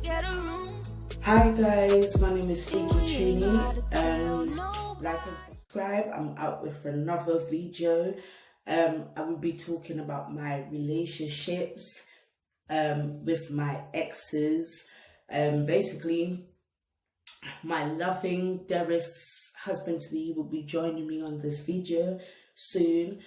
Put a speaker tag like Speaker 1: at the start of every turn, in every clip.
Speaker 1: Hi guys, my name is Fiki Trini. Like and subscribe. I'm out with another video. I will be talking about my relationships with my exes. Basically, my loving dearest husband to be will be joining me on this video soon.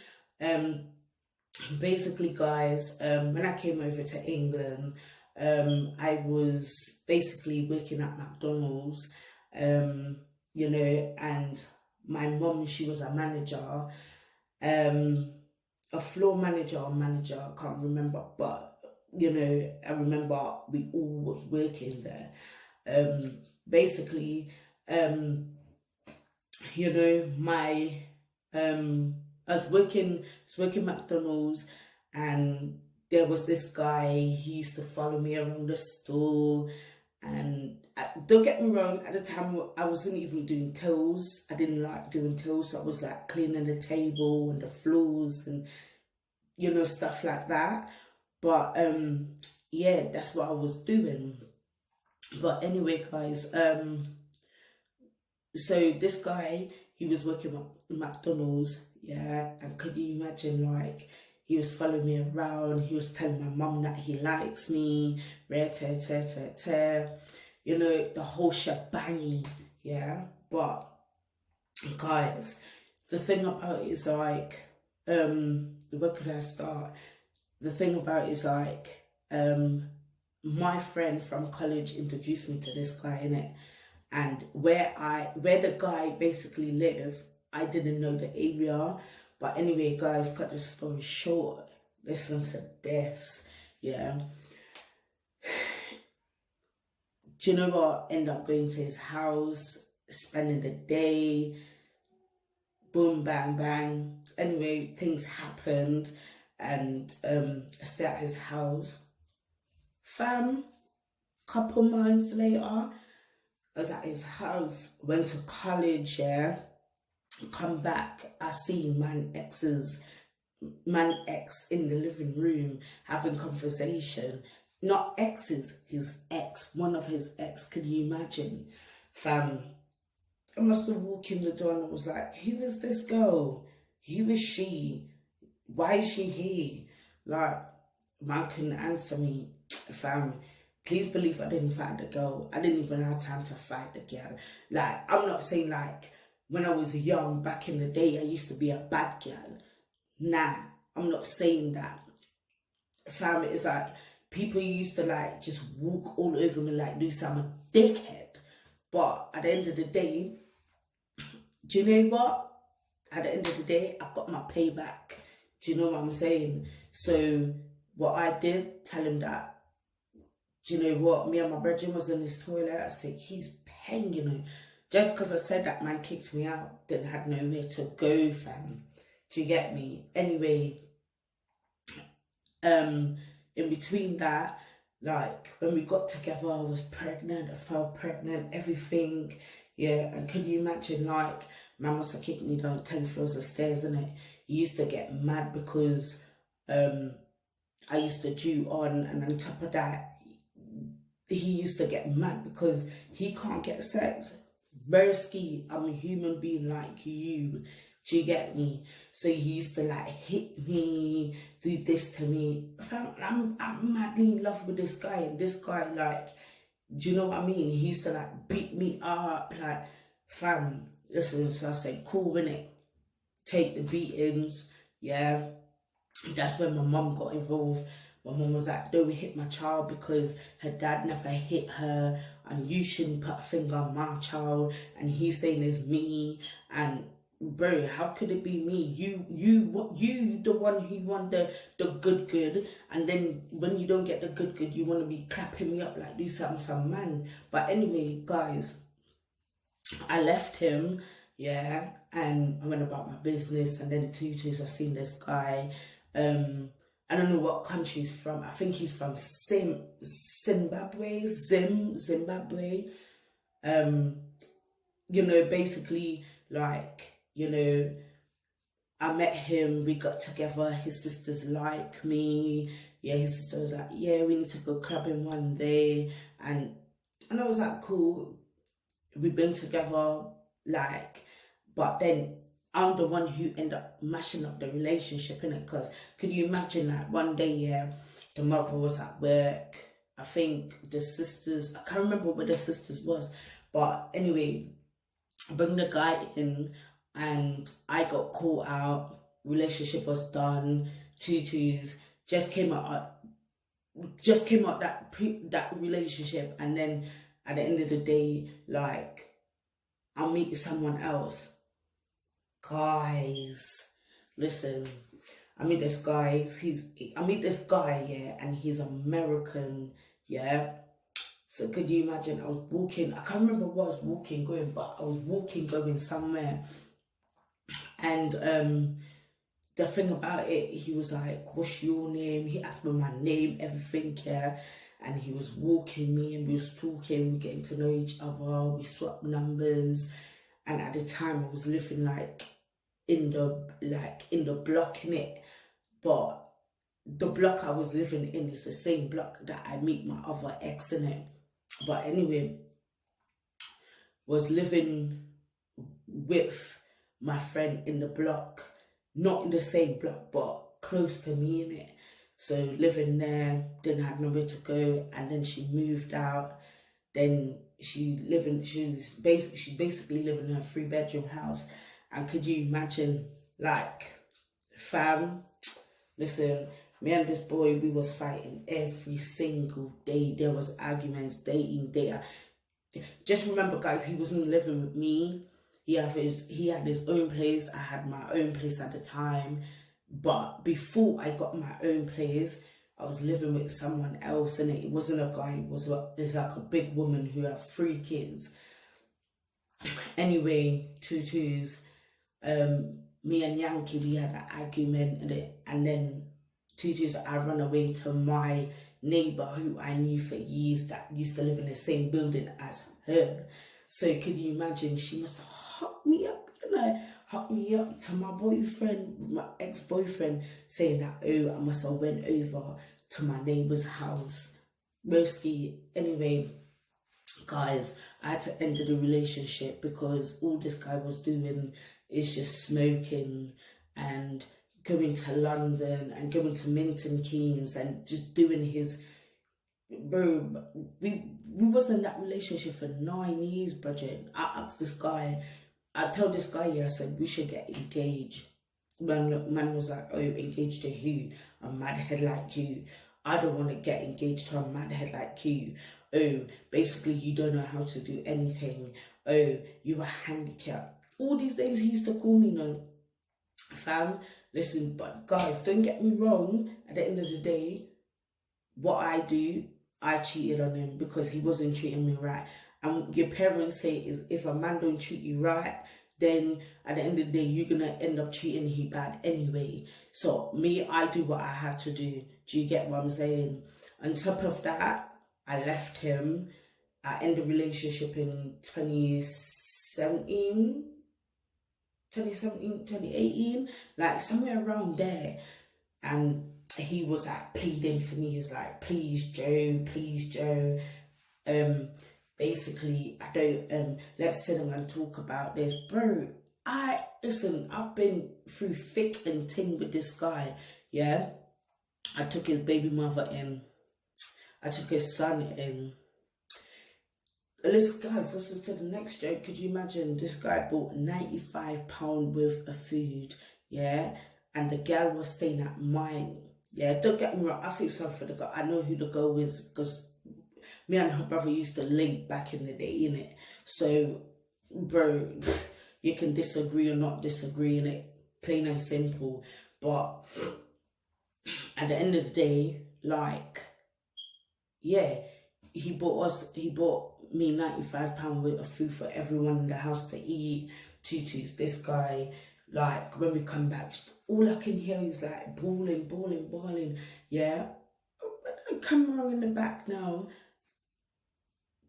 Speaker 1: Basically, guys, when I came over to England, I was basically working at McDonald's, you know, and my mum, she was a manager, a floor manager or manager, I can't remember, but, you know, I remember we all were working there. Basically, you know, I was working McDonald's, and there was this guy. He used to follow me around the store, and don't get me wrong, at the time I wasn't even doing tills. I didn't like doing tills, so I was like cleaning the table and the floors and, you know, stuff like that. But yeah, that's what I was doing. But anyway, guys, so this guy, he was working at McDonald's, yeah, and could you imagine, like, he was following me around, he was telling my mum that he likes me, you know, the whole shebang, yeah. But guys, the thing about it is, like, where could I start? The thing about it is, like, my friend from college introduced me to this guy, innit? And where the guy basically lived, I didn't know the area. But anyway, guys, cut the story short, listen to this, yeah. Do you know what? End up going to his house, spending the day, boom, bang, bang. Anyway, things happened, and I stayed at his house. Fam, couple months later, I was at his house, went to college, yeah. Come back, I see man X in the living room having conversation. Not exes, his ex, one of his ex. Can you imagine? Fam, I must have walked in the door and I was like, who is this girl? Who is she? Why is she here? Like, man couldn't answer me. Fam, please believe I didn't fight the girl. I didn't even have time to fight the girl. Like, I'm not saying, like, when I was young, back in the day, I used to be a bad girl. Nah, I'm not saying that. Fam, it's like, people used to, like, just walk all over me like Lucy, I'm a dickhead. But at the end of the day, do you know what? At the end of the day, I got my payback. Do you know what I'm saying? So, what I did, tell him that, do you know what? Me and my brother was in his toilet. I said, he's paying, you know. Just because I said that, man kicked me out, then had nowhere to go, fam. Do you get me? Anyway, in between that, like, when we got together, I was pregnant, I fell pregnant, everything, yeah. And can you imagine, like, man must have kicked me down 10 floors of stairs, innit? He used to get mad because I used to do on, and on top of that, he used to get mad because he can't get sex. Broski, I'm a human being like you. Do you get me? So he used to, like, hit me, do this to me. I'm madly in love with this guy, and this guy, like, do you know what I mean? He used to, like, beat me up, like, fam, listen. So I said, cool, innit? Take the beatings, yeah. That's when my mum got involved. My mum was like, don't hit my child because her dad never hit her, and you shouldn't put a finger on my child. And he's saying it's me. And bro, how could it be me? You the one who won the good, and then when you don't get the good, you want to be clapping me up like do some man. But anyway, guys, I left him, yeah, and I went about my business. And then 2 years I seen this guy. I don't know what country he's from. I think he's from Zimbabwe. You know, basically, like, you know, I met him, we got together, his sisters like me, Yeah, his sister was like, yeah, we need to go clubbing one day. And I was like, cool. We've been together, like, but then I'm the one who ended up mashing up the relationship, innit? Because could you imagine, like, one day, yeah, the mother was at work. I think the sisters, I can't remember where the sisters was, but anyway, bring the guy in, and I got caught out. Relationship was done. Tutus just came out that relationship, and then at the end of the day, like, I'll meet someone else. Guys, listen, I meet this guy. Yeah, and he's American, yeah. So could you imagine? I was walking. I can't remember what I was walking going, but I was walking going somewhere, and the thing about it, he was like, "What's your name?" He asked me my name, everything, yeah. And he was walking me, and we was talking, we getting to know each other, we swapped numbers. And at the time, I was living like in the block in it, but the block I was living in is the same block that I meet my other ex in it. But anyway, was living with my friend in the block, not in the same block, but close to me in it. So living there, didn't have nowhere to go, and then she moved out. Then she's basically living in a 3-bedroom house. And could you imagine, like, fam, listen, me and this boy, we was fighting every single day. There was arguments day in, day out. Just remember, guys, he wasn't living with me. He had his own place. I had my own place at the time. But before I got my own place, I was living with someone else, and it wasn't a guy. It's like a big woman who had 3 kids. Anyway, tutus. Me and Yankee, we had an argument, and then tutus, I ran away to my neighbor who I knew for years, that used to live in the same building as her. So could you imagine? She must have hooked me up, hooked me up to my boyfriend, my ex-boyfriend, saying that, oh, I must have went over to my neighbor's house. Mostly, anyway, guys, I had to end the relationship because all this guy was doing is just smoking and going to London and going to Milton Keynes and just doing his, bro. We was in that relationship for 9 years, Bridget. I asked this guy, I told this guy, yeah, I said we should get engaged. Man was like, oh, engaged to who? A madhead like you. I don't want to get engaged to a madhead like you. Oh, basically you don't know how to do anything. Oh, you are handicapped. All these names he used to call me, no. Fam, listen, but guys, don't get me wrong. At the end of the day, what I do, I cheated on him because he wasn't treating me right. And your parents say is, if a man don't treat you right, then at the end of the day, you're gonna end up treating him bad anyway. So me, I do what I had to do. Do you get what I'm saying? On top of that, I left him. I ended the relationship in 2018, like somewhere around there. And he was like pleading for me. He's like, please Joe, basically, I don't, let's sit down and talk about this. Bro, listen, I've been through thick and thin with this guy, yeah? I took his baby mother in. I took his son in. Listen, guys, listen to the next joke. Could you imagine this guy bought £95 worth of food, yeah? And the girl was staying at mine. Yeah, don't get me wrong, I feel sorry for the girl. I know who the girl is because me and her brother used to link back in the day, innit? So, bro, you can disagree or not disagree, innit? Plain and simple. But at the end of the day, like, yeah, he bought me £95 worth of food for everyone in the house to eat. Tutus, this guy, like, when we come back, all I can hear is like bawling, yeah? Come around in the back now.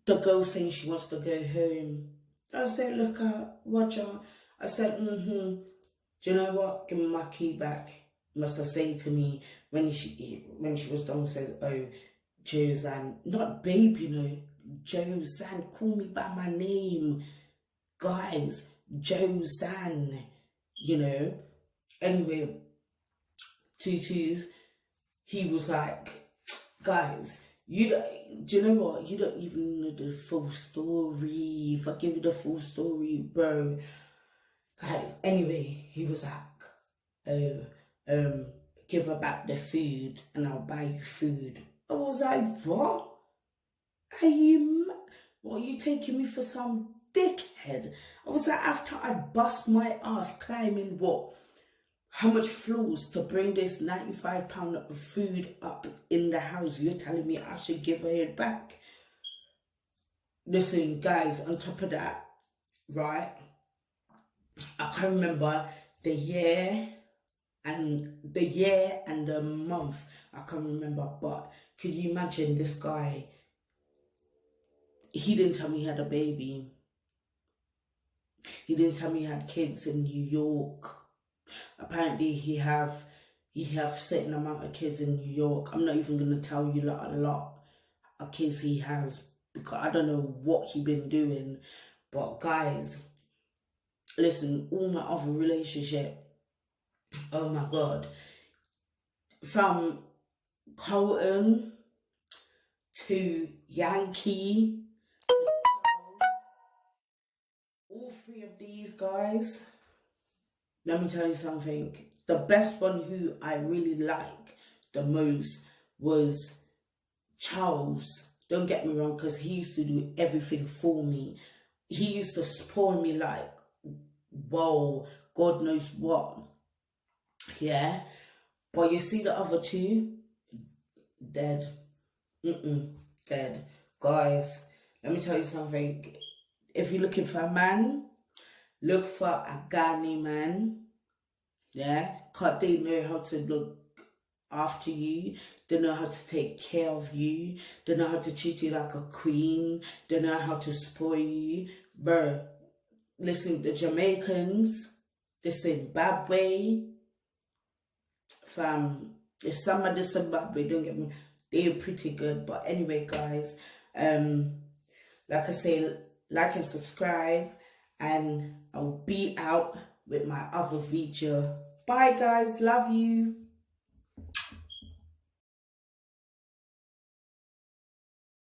Speaker 1: The girl saying she wants to go home. I said, look out, watch out. I said, do you know what? Give me my key back. must have said to me when she was downstairs, oh, Josanne, not babe, you know, Josanne, call me by my name, guys, Josanne, you know. Anyway, Tutus, he was like, guys, do you know what? You don't even know the full story. If I give you the full story, bro, guys. Anyway, he was like, oh, give her back the food and I'll buy you food. I was like, what? What, are you taking me for some dickhead? I was like, after I bust my ass climbing what? How much floors to bring this £95 of food up in the house? You're telling me I should give her it back? Listen, guys, on top of that, right? I can't remember the year and the month. I can't remember, but could you imagine this guy? He didn't tell me he had a baby. He didn't tell me he had kids in New York. Apparently he have certain amount of kids in New York. I'm not even gonna tell you a lot of kids he has, because I don't know what he been doing. But guys, listen, all my other relationship, oh my god, from Colton to Yankee to Charles, all three of these guys, let me tell you something. The best one who I really like the most was Charles. Don't get me wrong, because he used to do everything for me. He used to spoil me like, whoa, God knows what. Yeah. But you see the other two? Dead. Dead. Guys, let me tell you something. If you're looking for a man, look for a Ghanaian man. Yeah, because they know how to look after you. They know how to take care of you. They know how to treat you like a queen. They know how to spoil you. Bro, listen, the Jamaicans, the Zimbabwe, if some of the Zimbabwe, don't get me, they're pretty good. But anyway, guys, like I say, like and subscribe, and I'll be out with my other video. Bye guys, love you.